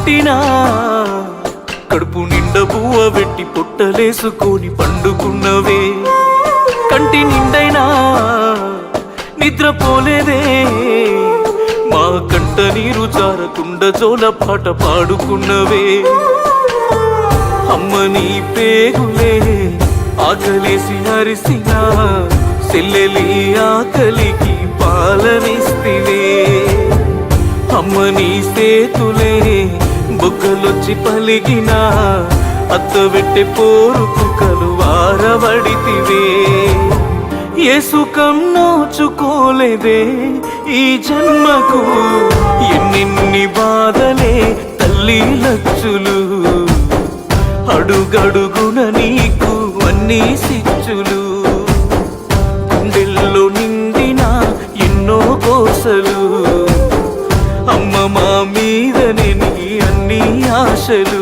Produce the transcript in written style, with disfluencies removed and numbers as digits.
పుట్టినా కడుపు నిండా బువ్వ పెట్టి పొట్టలేసుకొని పండుకున్నవే కంటి నిండైనా నిద్రపోలేదే మా కంట నీరు జారకుండా జోల పాట పాడుకున్నవే అమ్మ నీ పేగులే ఆకలేసి అరిసినా చెల్లెలి ఆకలికి పాలనిస్తివే అమ్మ నీ సేతులే బొగ్గలొచ్చి పలిగినా అత్తబెట్టె పోరుకు కలువారబడితివే ఏ సుఖం నోచుకోలేదే ఈ జన్మకు ఎన్నెన్ని బాధలే తల్లి లచ్చులు అడుగడుగున నీకు అన్నీ సిచ్చులు గుండెల్లో నిండిన ఎన్నో కోసలు అమ్మ మా మీదనే నీ అన్ని ఆశలు